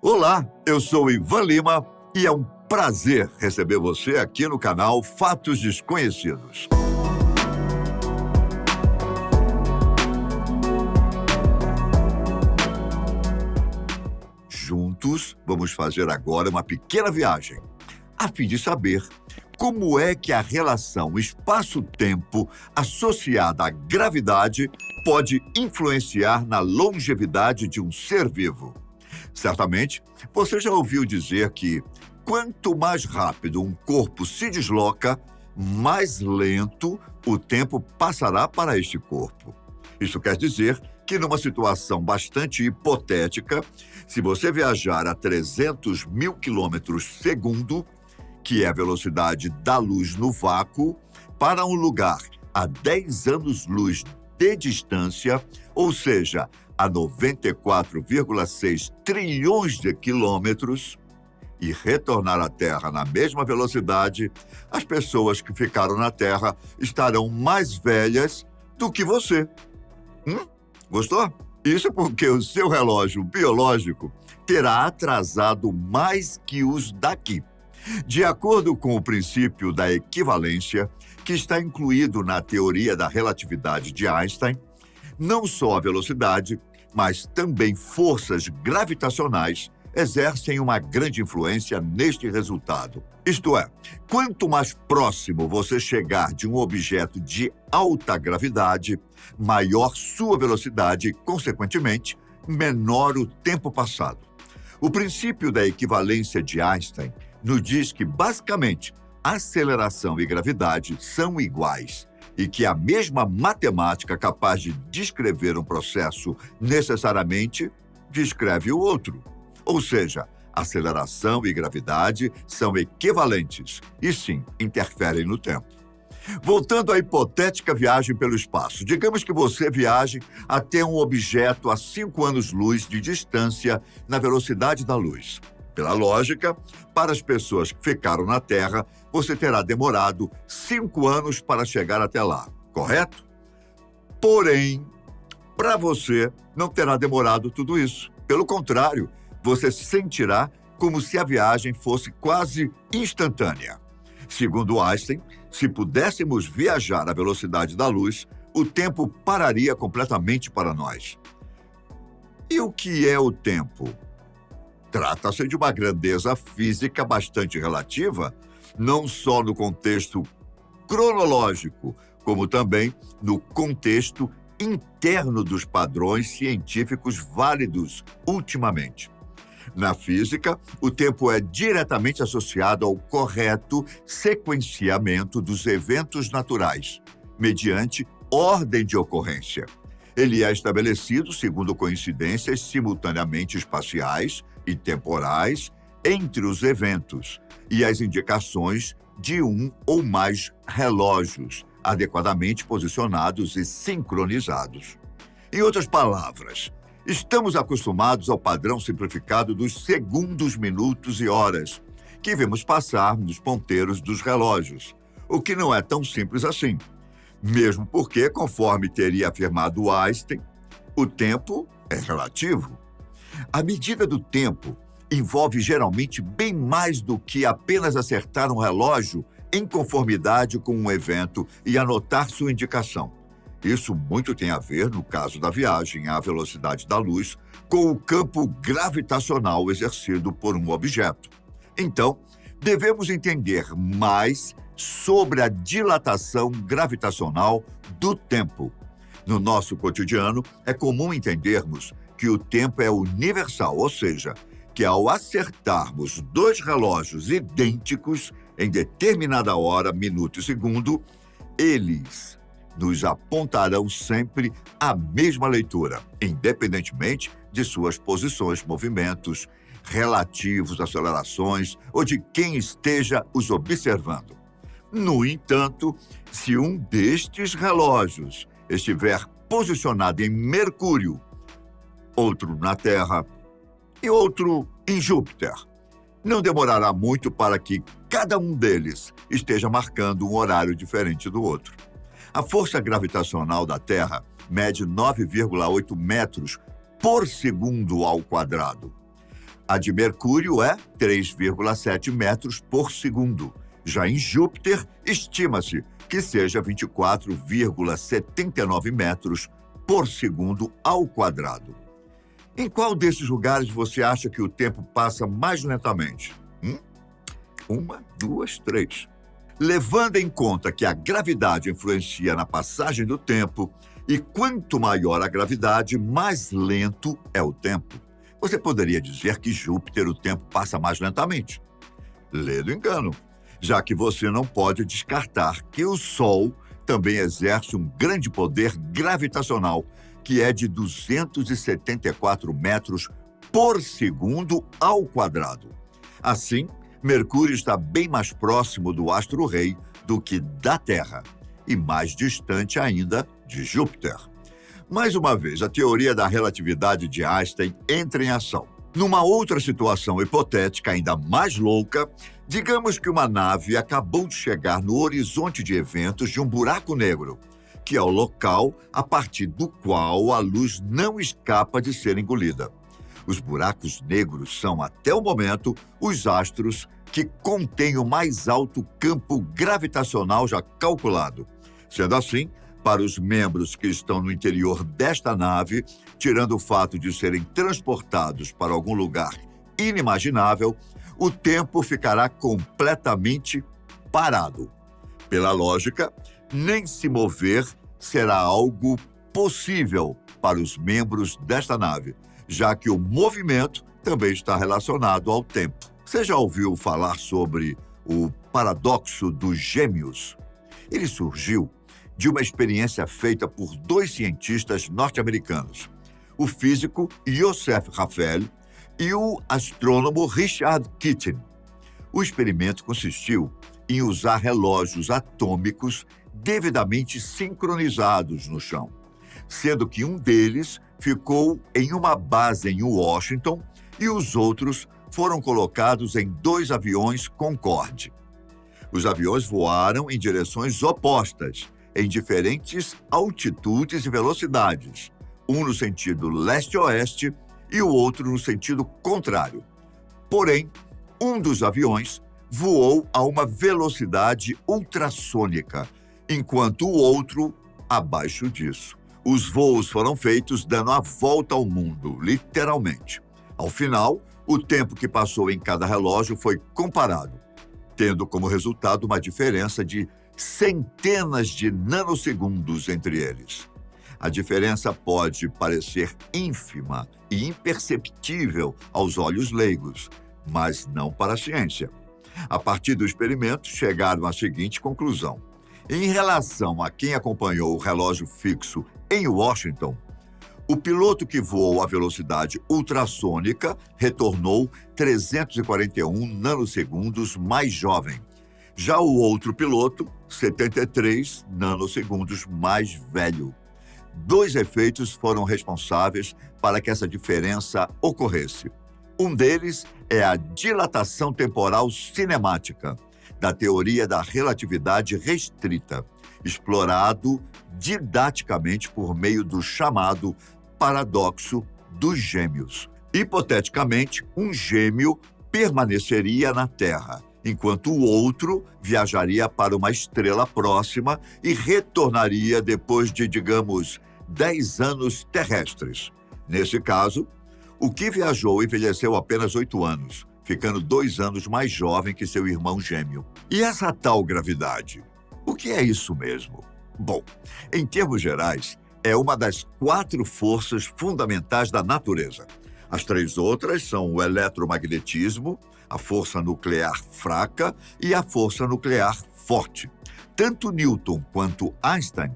Olá, eu sou Ivan Lima e é um prazer receber você aqui no canal Fatos Desconhecidos. Juntos, vamos fazer agora uma pequena viagem, a fim de saber como é que a relação espaço-tempo associada à gravidade pode influenciar na longevidade de um ser vivo. Certamente, você já ouviu dizer que quanto mais rápido um corpo se desloca, mais lento o tempo passará para este corpo. Isso quer dizer que, numa situação bastante hipotética, se você viajar a 300 mil quilômetros segundo, que é a velocidade da luz no vácuo, para um lugar a 10 anos-luz de distância, ou seja, a 94,6 trilhões de quilômetros, e retornar à Terra na mesma velocidade, as pessoas que ficaram na Terra estarão mais velhas do que você. Gostou? Isso porque o seu relógio biológico terá atrasado mais que os daqui. De acordo com o princípio da equivalência, que está incluído na teoria da relatividade de Einstein, não só a velocidade, mas também forças gravitacionais exercem uma grande influência neste resultado. Isto é, quanto mais próximo você chegar de um objeto de alta gravidade, maior sua velocidade e, consequentemente, menor o tempo passado. O princípio da equivalência de Einstein nos diz que, basicamente, aceleração e gravidade são iguais e que a mesma matemática capaz de descrever um processo necessariamente descreve o outro. Ou seja, aceleração e gravidade são equivalentes e, sim, interferem no tempo. Voltando à hipotética viagem pelo espaço, digamos que você viaje até um objeto a 5 anos-luz de distância na velocidade da luz. Pela lógica, para as pessoas que ficaram na Terra, você terá demorado 5 anos para chegar até lá, correto? Porém, para você, não terá demorado tudo isso. Pelo contrário, você sentirá como se a viagem fosse quase instantânea. Segundo Einstein, se pudéssemos viajar à velocidade da luz, o tempo pararia completamente para nós. E o que é o tempo? Trata-se de uma grandeza física bastante relativa, não só no contexto cronológico, como também no contexto interno dos padrões científicos válidos ultimamente. Na física, o tempo é diretamente associado ao correto sequenciamento dos eventos naturais, mediante ordem de ocorrência. Ele é estabelecido segundo coincidências simultaneamente espaciais e temporais entre os eventos e as indicações de um ou mais relógios, adequadamente posicionados e sincronizados. Em outras palavras, estamos acostumados ao padrão simplificado dos segundos, minutos e horas, que vemos passar nos ponteiros dos relógios, o que não é tão simples assim. Mesmo porque, conforme teria afirmado Einstein, o tempo é relativo. A medida do tempo envolve geralmente bem mais do que apenas acertar um relógio em conformidade com um evento e anotar sua indicação. Isso muito tem a ver, no caso da viagem à velocidade da luz, com o campo gravitacional exercido por um objeto. Então, devemos entender mais sobre a dilatação gravitacional do tempo. No nosso cotidiano, é comum entendermos que o tempo é universal, ou seja, que ao acertarmos dois relógios idênticos em determinada hora, minuto e segundo, eles nos apontarão sempre a mesma leitura, independentemente de suas posições, movimentos, relativos, acelerações ou de quem esteja os observando. No entanto, se um destes relógios estiver posicionado em Mercúrio, outro na Terra e outro em Júpiter, não demorará muito para que cada um deles esteja marcando um horário diferente do outro. A força gravitacional da Terra mede 9,8 metros por segundo ao quadrado. A de Mercúrio é 3,7 metros por segundo. Já em Júpiter, estima-se que seja 24,79 metros por segundo ao quadrado. Em qual desses lugares você acha que o tempo passa mais lentamente? Uma, duas, três. Levando em conta que a gravidade influencia na passagem do tempo, e quanto maior a gravidade, mais lento é o tempo. Você poderia dizer que Júpiter o tempo passa mais lentamente. Lê do engano, já que você não pode descartar que o Sol também exerce um grande poder gravitacional, que é de 274 metros por segundo ao quadrado. Assim, Mercúrio está bem mais próximo do astro-rei do que da Terra, e mais distante ainda de Júpiter. Mais uma vez, a teoria da relatividade de Einstein entra em ação. Numa outra situação hipotética ainda mais louca, digamos que uma nave acabou de chegar no horizonte de eventos de um buraco negro, que é o local a partir do qual a luz não escapa de ser engolida. Os buracos negros são, até o momento, os astros que contêm o mais alto campo gravitacional já calculado. Sendo assim, para os membros que estão no interior desta nave, tirando o fato de serem transportados para algum lugar inimaginável, o tempo ficará completamente parado. Pela lógica, nem se mover será algo possível para os membros desta nave, já que o movimento também está relacionado ao tempo. Você já ouviu falar sobre o paradoxo dos gêmeos? Ele surgiu de uma experiência feita por dois cientistas norte-americanos, o físico Yosef Raphael e o astrônomo Richard Keating. O experimento consistiu em usar relógios atômicos devidamente sincronizados no chão, sendo que um deles ficou em uma base em Washington e os outros foram colocados em dois aviões Concorde. Os aviões voaram em direções opostas, em diferentes altitudes e velocidades, um no sentido leste-oeste e o outro no sentido contrário. Porém, um dos aviões voou a uma velocidade ultrassônica, enquanto o outro abaixo disso. Os voos foram feitos dando a volta ao mundo, literalmente. Ao final, o tempo que passou em cada relógio foi comparado, tendo como resultado uma diferença de centenas de nanosegundos entre eles. A diferença pode parecer ínfima e imperceptível aos olhos leigos, mas não para a ciência. A partir do experimento, chegaram à seguinte conclusão. Em relação a quem acompanhou o relógio fixo em Washington, o piloto que voou a velocidade ultrassônica retornou 341 nanosegundos mais jovem. Já o outro piloto, 73 nanosegundos mais velho. Dois efeitos foram responsáveis para que essa diferença ocorresse. Um deles é a dilatação temporal cinemática, da teoria da relatividade restrita, explorado didaticamente por meio do chamado paradoxo dos gêmeos. Hipoteticamente, um gêmeo permaneceria na Terra, enquanto o outro viajaria para uma estrela próxima e retornaria depois de, digamos, 10 anos terrestres. Nesse caso, o que viajou envelheceu apenas 8 anos, ficando 2 anos mais jovem que seu irmão gêmeo. E essa tal gravidade? O que é isso mesmo? Bom, em termos gerais, é uma das 4 forças fundamentais da natureza. As 3 outras são o eletromagnetismo, a força nuclear fraca e a força nuclear forte. Tanto Newton quanto Einstein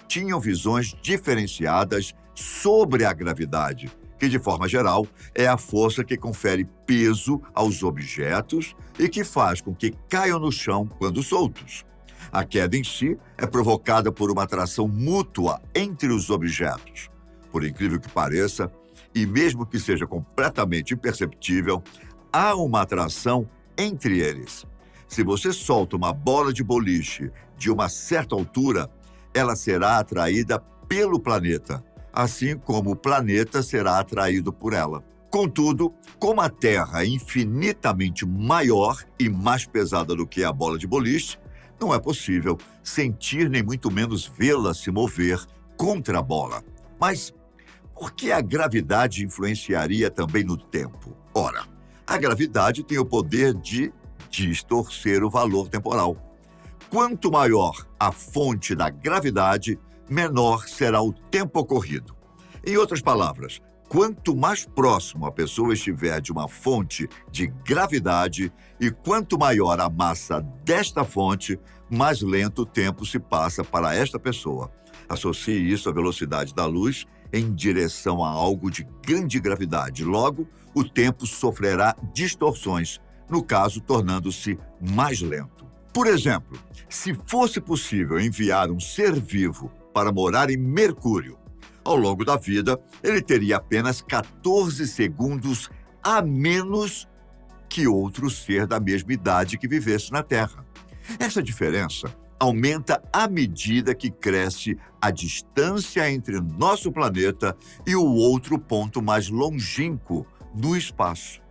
tinham visões diferenciadas sobre a gravidade, que, de forma geral, é a força que confere peso aos objetos e que faz com que caiam no chão quando soltos. A queda em si é provocada por uma atração mútua entre os objetos. Por incrível que pareça, e mesmo que seja completamente imperceptível, há uma atração entre eles. Se você solta uma bola de boliche de uma certa altura, ela será atraída pelo planeta, assim como o planeta será atraído por ela. Contudo, como a Terra é infinitamente maior e mais pesada do que a bola de boliche, não é possível sentir nem muito menos vê-la se mover contra a bola. Mas por que a gravidade influenciaria também no tempo? Ora, a gravidade tem o poder de distorcer o valor temporal. Quanto maior a fonte da gravidade, menor será o tempo ocorrido. Em outras palavras, quanto mais próximo a pessoa estiver de uma fonte de gravidade e quanto maior a massa desta fonte, mais lento o tempo se passa para esta pessoa. Associe isso à velocidade da luz em direção a algo de grande gravidade. Logo, o tempo sofrerá distorções, no caso, tornando-se mais lento. Por exemplo, se fosse possível enviar um ser vivo para morar em Mercúrio, ao longo da vida, ele teria apenas 14 segundos a menos que outro ser da mesma idade que vivesse na Terra. Essa diferença aumenta à medida que cresce a distância entre nosso planeta e o outro ponto mais longínquo no espaço.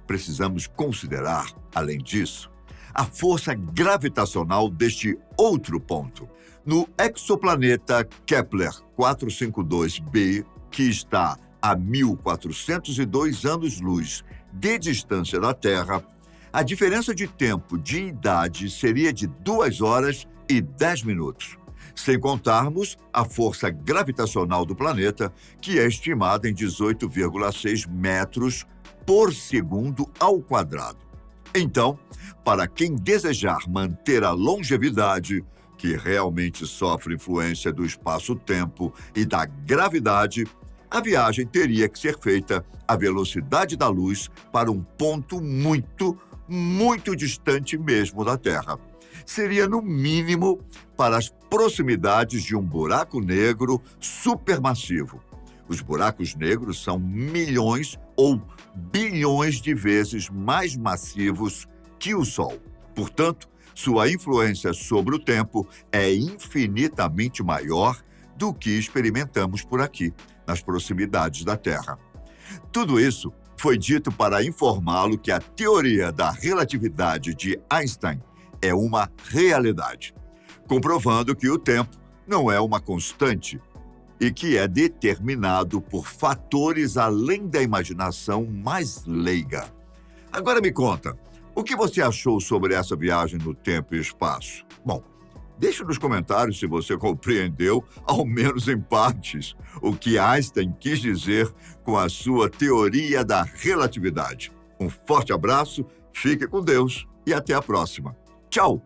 Precisamos considerar, além disso, a força gravitacional deste outro ponto. No exoplaneta Kepler 452b, que está a 1.402 anos-luz de distância da Terra, a diferença de tempo de idade seria de 2 horas e 10 minutos, sem contarmos a força gravitacional do planeta, que é estimada em 18,6 metros por segundo ao quadrado. Então, para quem desejar manter a longevidade, que realmente sofre influência do espaço-tempo e da gravidade, a viagem teria que ser feita à velocidade da luz para um ponto muito distante mesmo da Terra. Seria, no mínimo, para as proximidades de um buraco negro supermassivo. Os buracos negros são milhões ou bilhões de vezes mais massivos que o Sol. Portanto, sua influência sobre o tempo é infinitamente maior do que experimentamos por aqui, nas proximidades da Terra. Tudo isso foi dito para informá-lo que a teoria da relatividade de Einstein é uma realidade, comprovando que o tempo não é uma constante e que é determinado por fatores além da imaginação mais leiga. Agora me conta, o que você achou sobre essa viagem no tempo e espaço? Bom, deixe nos comentários se você compreendeu, ao menos em partes, o que Einstein quis dizer com a sua teoria da relatividade. Um forte abraço, fique com Deus e até a próxima. Tchau!